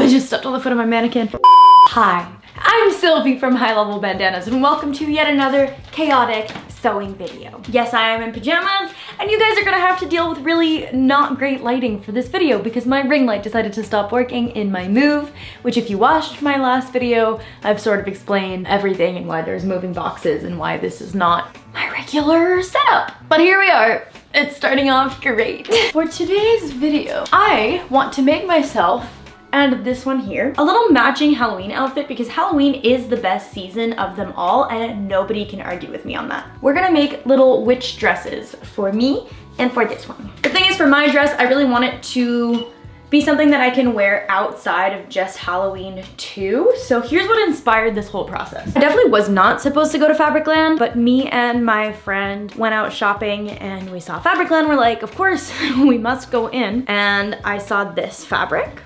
I just stepped on the foot of my mannequin. Hi, I'm Sylvie from High Level Bandanas and welcome to yet another chaotic sewing video. Yes, I am in pajamas and you guys are gonna have to deal with really not great lighting for this video because my ring light decided to stop working in my move, which if you watched my last video, I've sort of explained everything and why there's moving boxes and why this is not my regular setup. But here we are. It's starting off great. For today's video, I want to make myself and this one here a little matching Halloween outfit because Halloween is the best season of them all and nobody can argue with me on that. We're gonna make little witch dresses for me and for this one. The thing is, for my dress, I really want it to be something that I can wear outside of just Halloween too. So here's what inspired this whole process. I definitely was not supposed to go to Fabricland, but me and my friend went out shopping and we saw Fabricland. We're like, of course, we must go in. And I saw this fabric.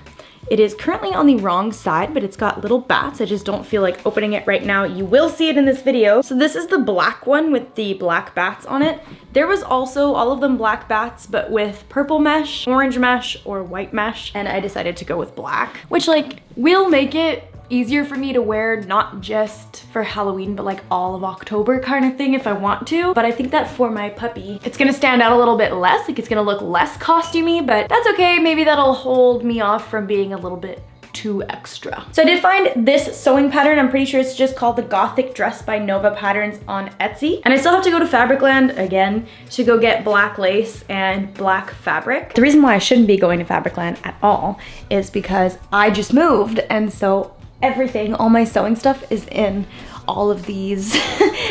It is currently on the wrong side, but it's got little bats. I just don't feel like opening it right now. You will see it in this video. So this is the black one with the black bats on it. There was also all of them black bats, but with purple mesh, orange mesh, or white mesh. And I decided to go with black, which like will make it easier for me to wear, not just for Halloween, but like all of October kind of thing if I want to. But I think that for my puppy, it's gonna stand out a little bit less, like it's gonna look less costumey, but that's okay. Maybe that'll hold me off from being a little bit too extra. So I did find this sewing pattern. I'm pretty sure it's just called the Gothic Dress by Nova Patterns on Etsy. And I still have to go to Fabricland again to go get black lace and black fabric. The reason why I shouldn't be going to Fabricland at all is because I just moved, and so everything, all my sewing stuff is in all of these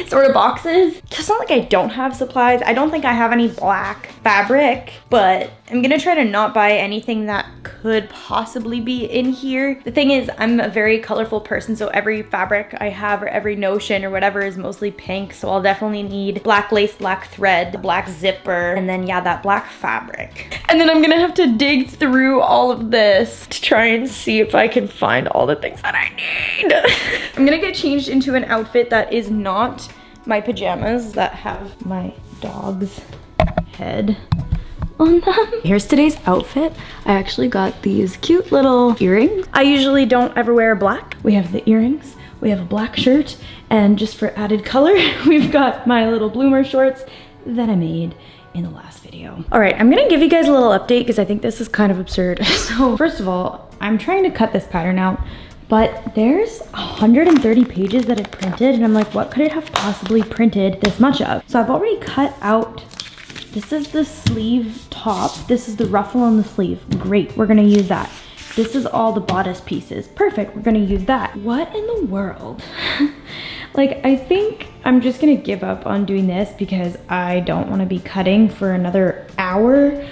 sort of boxes. It's not like I don't have supplies. I don't think I have any black fabric, but I'm gonna try to not buy anything that could possibly be in here. The thing is, I'm a very colorful person, so every fabric I have or every notion or whatever is mostly pink, so I'll definitely need black lace, black thread, black zipper, and then yeah, that black fabric. And then I'm gonna have to dig through all of this to try and see if I can find all the things that I need. I'm gonna get changed into an outfit that is not my pajamas that have my dog's head on them. Here's today's outfit. I actually got these cute little earrings. I usually don't ever wear black. We have the earrings, we have a black shirt, and just for added color, we've got my little bloomer shorts that I made in the last video. All right, I'm gonna give you guys a little update because I think this is kind of absurd. So first of all, I'm trying to cut this pattern out, but there's 130 pages that it printed, and I'm like, what could it have possibly printed this much of? So I've already cut out, this is the sleeve top, this is the ruffle on the sleeve. Great, we're gonna use that. This is all the bodice pieces. Perfect, we're gonna use that. What in the world? Like, I think I'm just gonna give up on doing this because I don't wanna be cutting for another hour.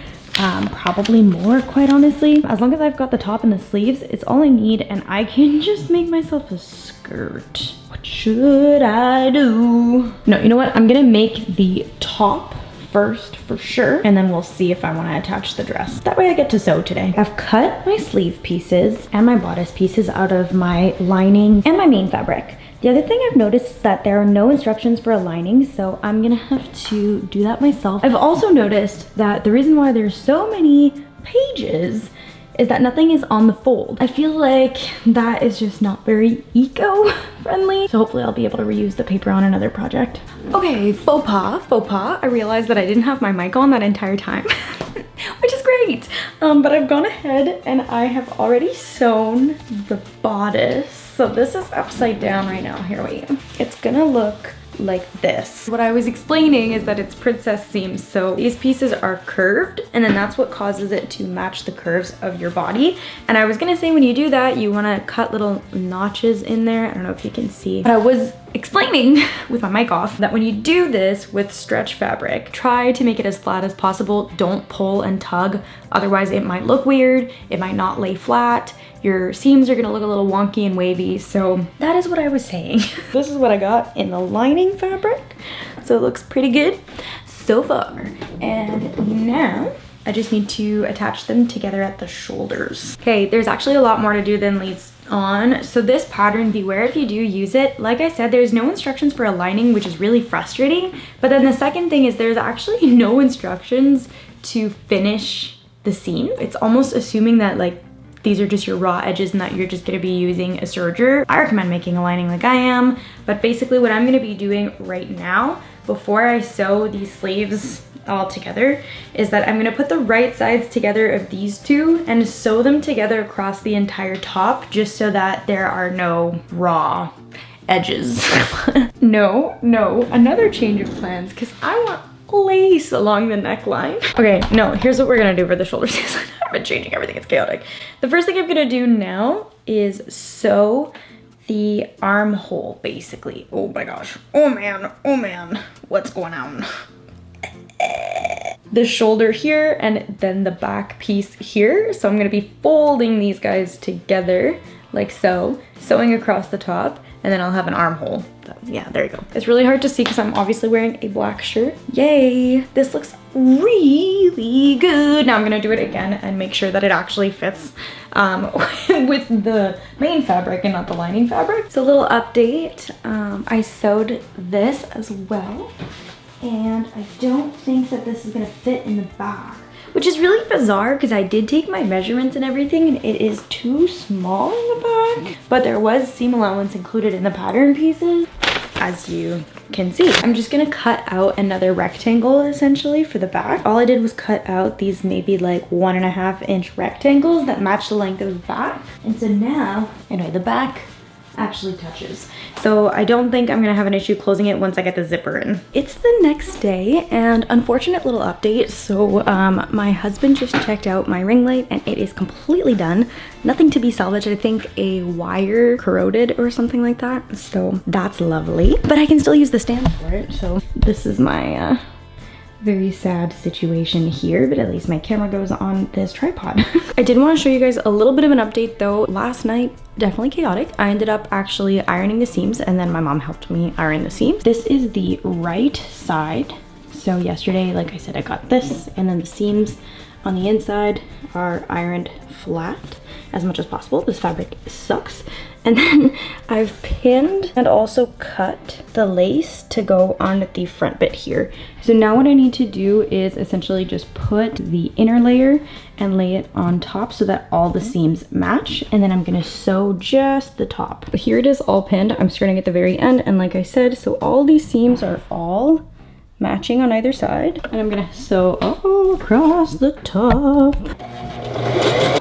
Probably more, quite honestly. As long as I've got the top and the sleeves, it's all I need, and I can just make myself a skirt. What should I do? No, you know what? I'm gonna make the top first for sure, and then we'll see if I want to attach the dress. That way I get to sew today. I've cut my sleeve pieces and my bodice pieces out of my lining and my main fabric. The other thing I've noticed is that there are no instructions for a lining, so I'm gonna have to do that myself. I've also noticed that the reason why there's so many pages is that nothing is on the fold. I feel like that is just not very eco-friendly. So hopefully I'll be able to reuse the paper on another project. Okay, faux pas. I realized that I didn't have my mic on that entire time, which is great. But I've gone ahead and I have already sewn the bodice. So this is upside down right now. Here we go. It's gonna look like this. What I was explaining is that it's princess seams, so these pieces are curved, and then that's what causes it to match the curves of your body. And I was gonna say, when you do that, you wanna cut little notches in there. I don't know if you can see, but I was explaining with my mic off that when you do this with stretch fabric, try to make it as flat as possible. Don't pull and tug, otherwise it might look weird, it might not lay flat. Your seams are gonna look a little wonky and wavy, so that is what I was saying. This is what I got in the lining fabric, so it looks pretty good so far. And now I just need to attach them together at the shoulders. Okay, there's actually a lot more to do than leads on. So this pattern, beware if you do use it. Like I said, there's no instructions for a lining, which is really frustrating. But then the second thing is there's actually no instructions to finish the seam. It's almost assuming that like these are just your raw edges and that you're just gonna be using a serger, I recommend making a lining like I am. But basically what I'm gonna be doing right now, before I sew these sleeves all together, is that I'm gonna put the right sides together of these two and sew them together across the entire top, just so that there are no raw edges. No, another change of plans, because I want lace along the neckline. Okay, no, here's what we're gonna do for the shoulder sleeves. I've been changing everything, it's chaotic. The first thing I'm gonna do now is sew the armhole, basically. Oh my gosh, oh man, what's going on? The shoulder here and then the back piece here. So I'm gonna be folding these guys together like so, sewing across the top, and then I'll have an armhole. So, yeah, there you go. It's really hard to see because I'm obviously wearing a black shirt. Yay, this looks really good. Now I'm gonna do it again and make sure that it actually fits with the main fabric and not the lining fabric. So a little update, I sewed this as well. And I don't think that this is gonna fit in the back, which is really bizarre because I did take my measurements and everything and it is too small in the back, but there was seam allowance included in the pattern pieces, as you can see. I'm just gonna cut out another rectangle essentially for the back. All I did was cut out these maybe like 1.5 inch rectangles that match the length of the back. And so now, anyway, the back actually touches. So I don't think I'm gonna have an issue closing it once I get the zipper in. It's the next day and unfortunate little update. So my husband just checked out my ring light and it is completely done. Nothing to be salvaged. I think a wire corroded or something like that. So that's lovely, but I can still use the stand for it. So this is my very sad situation here, but at least my camera goes on this tripod. I did want to show you guys a little bit of an update though. Last night, definitely chaotic. I ended up actually ironing the seams and then my mom helped me iron the seams. This is the right side. So yesterday, like I said, I got this and then the seams on the inside are ironed flat as much as possible. This fabric sucks. And then I've pinned and also cut the lace to go on the front bit here. So now what I need to do is essentially just put the inner layer and lay it on top so that all the seams match. And then I'm gonna sew just the top. Here it is all pinned. I'm starting at the very end. And like I said, so all these seams are all matching on either side. And I'm gonna sew all across the top.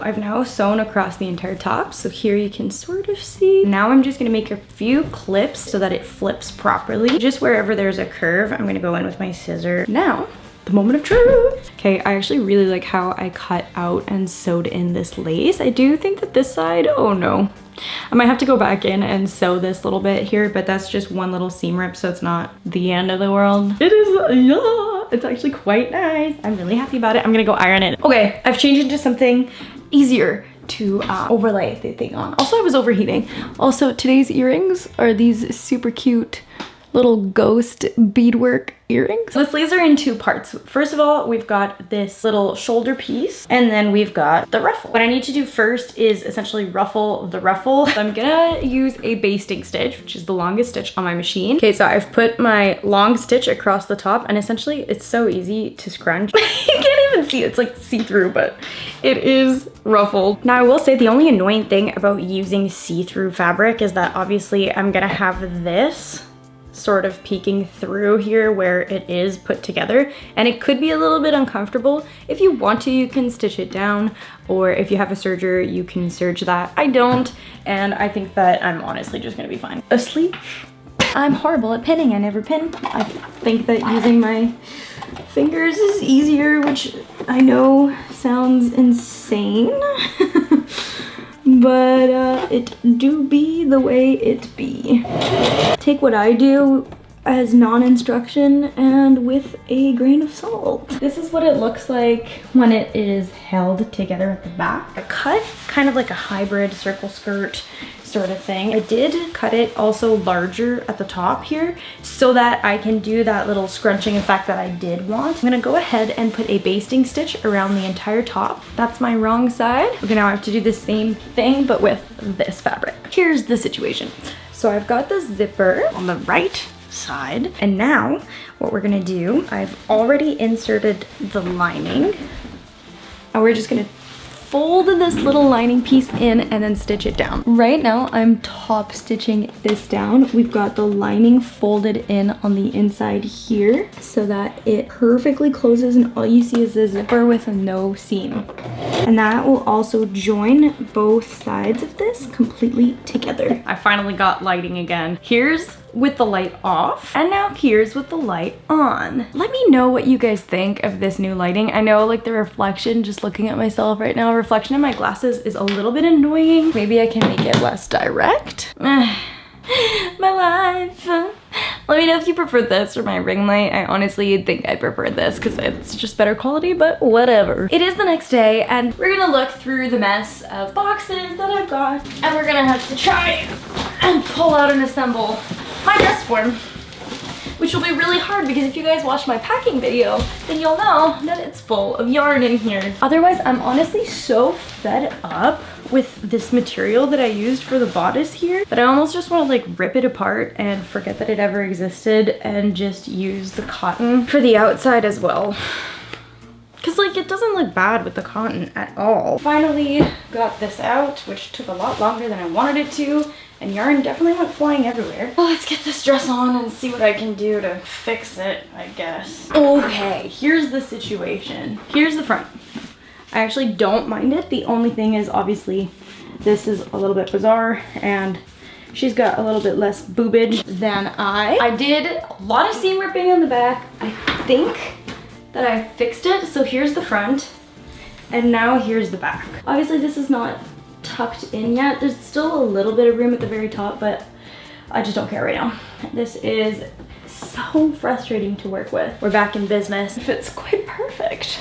I've now sewn across the entire top, so here you can sort of see. Now I'm just gonna make a few clips so that it flips properly. Just wherever there's a curve, I'm gonna go in with my scissor. Now, the moment of truth. Okay, I actually really like how I cut out and sewed in this lace. I do think that this side, oh no. I might have to go back in and sew this little bit here, but that's just one little seam rip, so it's not the end of the world. It is, yeah, it's actually quite nice. I'm really happy about it. I'm gonna go iron it. Okay, I've changed into something easier to overlay the thing on. Also, I was overheating. Also, today's earrings are these super cute little ghost beadwork earrings. The sleeves are in two parts. First of all, we've got this little shoulder piece and then we've got the ruffle. What I need to do first is essentially ruffle the ruffle. So I'm gonna use a basting stitch, which is the longest stitch on my machine. Okay, so I've put my long stitch across the top and essentially it's so easy to scrunch. You can't even see it. It's like see-through, but it is ruffled. Now I will say the only annoying thing about using see-through fabric is that obviously I'm gonna have this sort of peeking through here where it is put together, and it could be a little bit uncomfortable. If you want to, you can stitch it down, or if you have a serger, you can serge that. I don't, and I think that I'm honestly just gonna be fine. Asleep. I'm horrible at pinning. I never pin. I think that using my fingers is easier, which I know sounds insane. But it do be the way it be. Take what I do as non-instruction and with a grain of salt. This is what it looks like when it is held together at the back. I cut kind of like a hybrid circle skirt sort of thing. I did cut it also larger at the top here so that I can do that little scrunching effect that I did want. I'm gonna go ahead and put a basting stitch around the entire top. That's my wrong side. Okay, now I have to do the same thing but with this fabric. Here's the situation. So I've got the zipper on the right side, and now what we're gonna do, I've already inserted the lining and we're just gonna fold this little lining piece in and then stitch it down. Right now, I'm top stitching this down. We've got the lining folded in on the inside here so that it perfectly closes and all you see is the zipper with no seam. And that will also join both sides of this completely together. I finally got lighting again. Here's with the light off, and now here's with the light on. Let me know what you guys think of this new lighting. I know like the reflection, just looking at myself right now, reflection in my glasses is a little bit annoying. Maybe I can make it less direct. My life. Let me know if you prefer this or my ring light. I honestly think I prefer this because it's just better quality, but whatever. It is the next day and we're gonna look through the mess of boxes that I've got and we're gonna have to try and pull out and assemble my dress form, which will be really hard because if you guys watch my packing video, then you'll know that it's full of yarn in here. Otherwise, I'm honestly so fed up with this material that I used for the bodice here that I almost just want to like rip it apart and forget that it ever existed and just use the cotton for the outside as well. Cause like it doesn't look bad with the cotton at all. Finally got this out, which took a lot longer than I wanted it to. And yarn definitely went flying everywhere. Well, let's get this dress on and see what I can do to fix it, I guess. Okay, here's the situation. Here's the front. I actually don't mind it. The only thing is obviously this is a little bit bizarre and she's got a little bit less boobage than I did a lot of seam ripping on the back. I think that I fixed it. So here's the front and now here's the back. Obviously this is not tucked in yet. There's still a little bit of room at the very top, but I just don't care right now. This is so frustrating to work with. We're back in business. It fits quite perfect.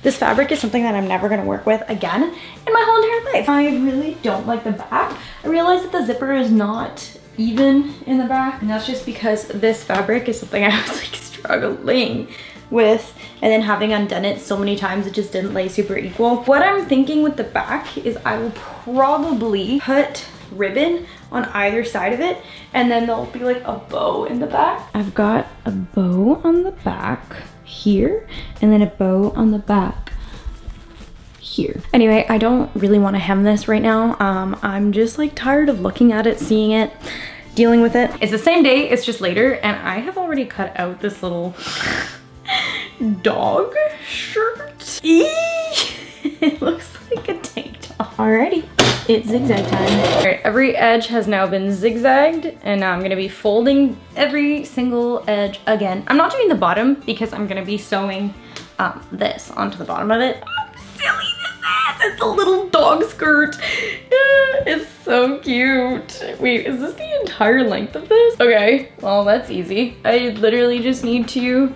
This fabric is something that I'm never gonna work with again in my whole entire life. I really don't like the back. I realized that the zipper is not even in the back, and that's just because this fabric is something I was like struggling with, and then having undone it so many times it just didn't lay super equal. What I'm thinking with the back is I will probably put ribbon on either side of it and then there'll be like a bow in the back. I've got a bow on the back here and then a bow on the back here. Anyway, I don't really want to hem this right now. I'm just like tired of looking at it, seeing it, dealing with it. It's the same day, it's just later, and I have already cut out this little dog shirt. It looks like a tank top. Alrighty, it's zigzag time. Alright, every edge has now been zigzagged and now I'm gonna be folding every single edge again. I'm not doing the bottom because I'm gonna be sewing this onto the bottom of it. Oh, silly this is! It's a little dog skirt. It's so cute. Wait, is this the entire length of this? Okay, well that's easy. I literally just need to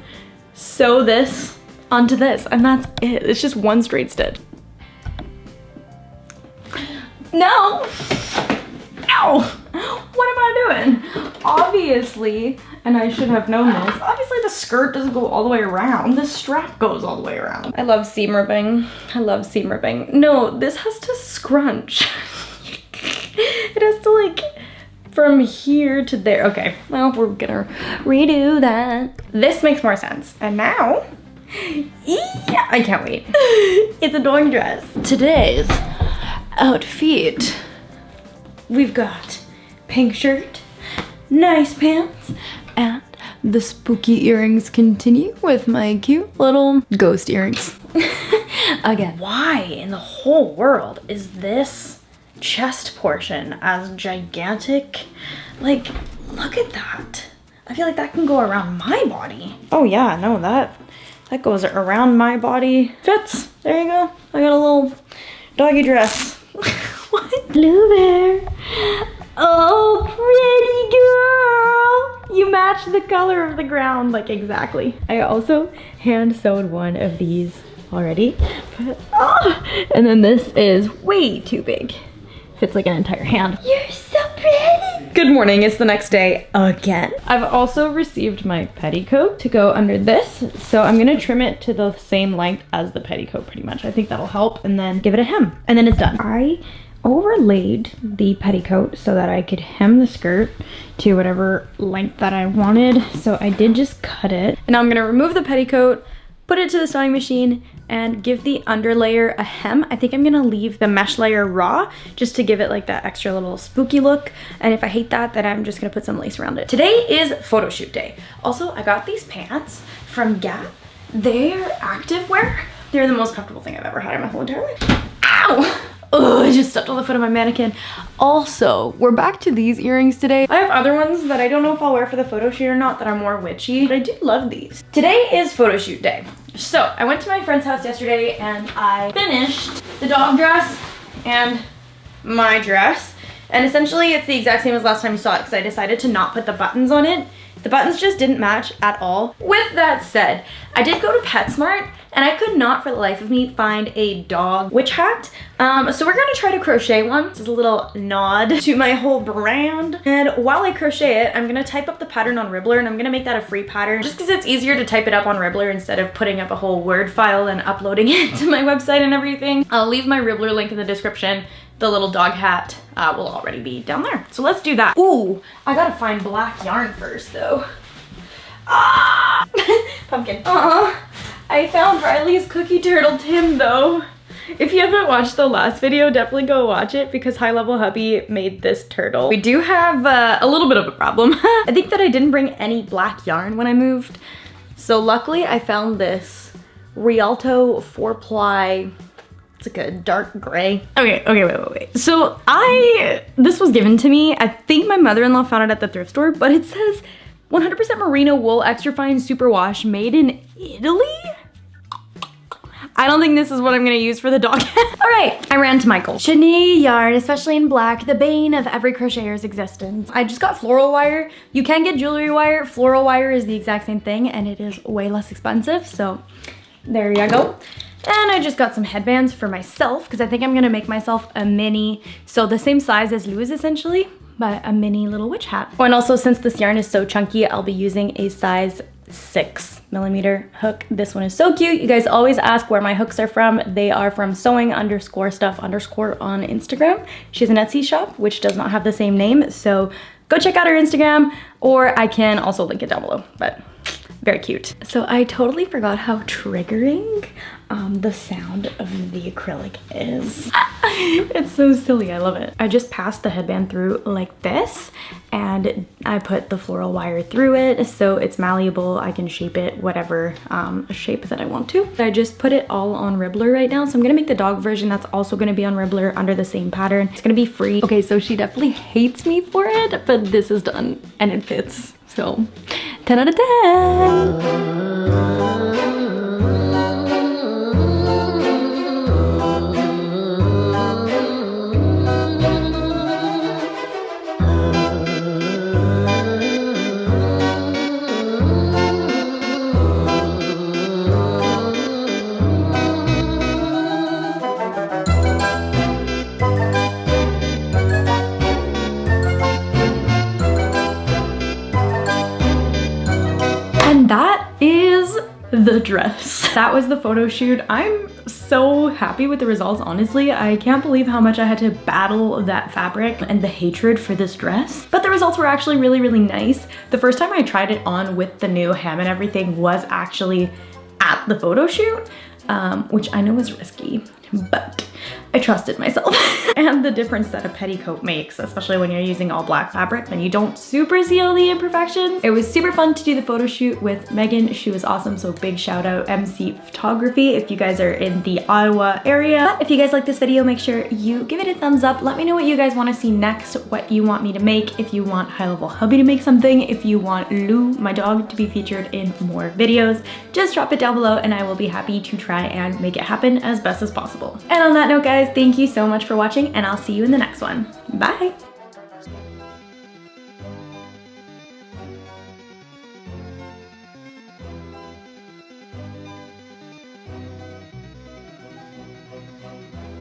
sew this onto this and that's it. It's just one straight stitch. No! Ow! What am I doing? Obviously, and I should have known this, obviously the skirt doesn't go all the way around. The strap goes all the way around. I love seam ripping. I love seam ripping. No, this has to scrunch. It has to like from here to there. Okay, well, we're gonna redo that. This makes more sense. And now, yeah, I can't wait. It's a dog dress. Today's outfit. We've got pink shirt, nice pants, and the spooky earrings continue with my cute little ghost earrings. Again, why in the whole world is this chest portion as gigantic? Like, look at that. I feel like that can go around my body. Oh yeah, no, that goes around my body. Fits. There you go. I got a little doggy dress. What? Blue Bear. Oh, pretty girl. You match the color of the ground, like exactly. I also hand sewed one of these already. But, and then this is way too big. Fits like an entire hand. You're so pretty. Good morning, it's the next day again. I've also received my petticoat to go under this. So I'm gonna trim it to the same length as the petticoat pretty much. I think that'll help, and then give it a hem, and then it's done. I overlaid the petticoat so that I could hem the skirt to whatever length that I wanted. So I did just cut it. And now I'm gonna remove the petticoat, put it to the sewing machine, and give the underlayer a hem. I think I'm gonna leave the mesh layer raw just to give it like that extra little spooky look. And if I hate that, then I'm just gonna put some lace around it. Today is photo shoot day. Also, I got these pants from Gap. They're activewear. They're the most comfortable thing I've ever had in my whole entire life. Ow! Oh, I just stepped on the foot of my mannequin. Also, we're back to these earrings today. I have other ones that I don't know if I'll wear for the photo shoot or not that are more witchy, but I do love these. Today is photo shoot day. So I went to my friend's house yesterday and I finished the dog dress and my dress. And essentially it's the exact same as last time you saw it because I decided to not put the buttons on it. The buttons just didn't match at all. With that said, I did go to PetSmart and I could not for the life of me find a dog witch hat. So we're gonna try to crochet one. This is a little nod to my whole brand. And while I crochet it, I'm gonna type up the pattern on Ribbler and I'm gonna make that a free pattern just because it's easier to type it up on Ribbler instead of putting up a whole Word file and uploading it to my website and everything. I'll leave my Ribbler link in the description. The little dog hat will already be down there. So let's do that. Ooh, I gotta find black yarn first though. Ah! Pumpkin. I found Riley's cookie turtle Tim though. If you haven't watched the last video, definitely go watch it because High Level Hubby made this turtle. We do have a little bit of a problem. I think that I didn't bring any black yarn when I moved. So luckily I found this Rialto 4-ply. It's like a dark gray. Okay, wait. So this was given to me. I think my mother-in-law found it at the thrift store, but it says 100% merino wool, extra fine superwash, made in Italy? I don't think this is what I'm gonna use for the dog. All right, I ran to Michael. Chenille yarn, especially in black, the bane of every crocheter's existence. I just got floral wire. You can get jewelry wire. Floral wire is the exact same thing and it is way less expensive. So there you go. And I just got some headbands for myself because I think I'm gonna make myself a mini, so the same size as Lou's essentially, but a mini little witch hat. Oh, and also since this yarn is so chunky, I'll be using a size 6mm hook. This one is so cute. You guys always ask where my hooks are from. They are from sewing_stuff_ on Instagram. She has an Etsy shop, which does not have the same name. So go check out her Instagram, or I can also link it down below, but very cute. So I totally forgot how triggering the sound of the acrylic is. It's so silly, I love it. I just passed the headband through like this and I put the floral wire through it so it's malleable. I can shape it whatever shape that I want to. I just put it all on Ribbler right now, so I'm gonna make the dog version that's also gonna be on Ribbler under the same pattern. It's gonna be free. Okay, so she definitely hates me for it, but this is done and it fits. So 10 out of 10. That is the dress. That was the photo shoot. I'm so happy with the results, honestly. I can't believe how much I had to battle that fabric and the hatred for this dress. But the results were actually really, really nice. The first time I tried it on with the new hem and everything was actually at the photo shoot, which I know is risky, but I trusted myself. And the difference that a petticoat makes, especially when you're using all black fabric, then you don't super seal the imperfections. It was super fun to do the photo shoot with Megan. She was awesome, so big shout out MC Photography if you guys are in the Ottawa area. But if you guys like this video, make sure you give it a thumbs up. Let me know what you guys want to see next, what you want me to make, if you want High Level Hubby to make something, if you want Lou, my dog, to be featured in more videos. Just drop it down below and I will be happy to try and make it happen as best as possible. And on that note, guys, thank you so much for watching and I'll see you in the next one. Bye!